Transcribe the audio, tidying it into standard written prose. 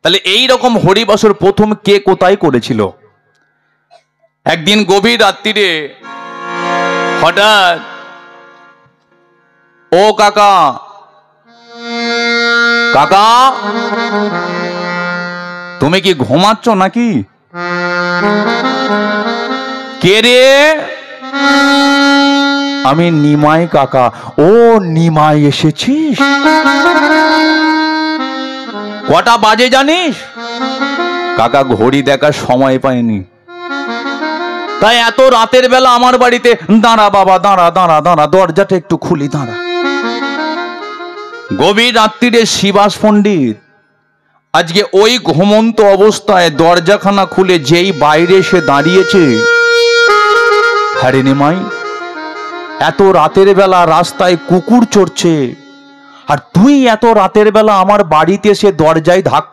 তাহলে এই রকম হরিবাসর প্রথম কে কোথায় করেছিল? একদিন গভীর রাত্রিরে হঠাৎ, ও কাকা, কাকা তুমি কি ঘুমাচ্ছ নাকি? কে রে? আমি নিমাই কাকা। ও নিমাই এসেছিস? কটা বাজে জানিস? কাকা ঘড়ি দেখার সময় পাইনি, তাই এত রাতের বেলা আমার বাড়িতে। দাঁড়া বাবা, দাঁড়া দাঁড়া দাঁড়া, দরজাটা একটু খুলি, দাঁড়া। গভীর রাত্রিরে শিবাস পণ্ডিত আজকে ওই ঘুমন্ত অবস্থায় দরজাখানা খুলে যেই বাইরে এসে দাঁড়িয়েছে, হ্যারে নিমাই, এত রাতের বেলা রাস্তায় কুকুর চড়ছে, আর তুই এত রাতের বেলা আমার বাড়িতে এসে দরজায় ধাক্কা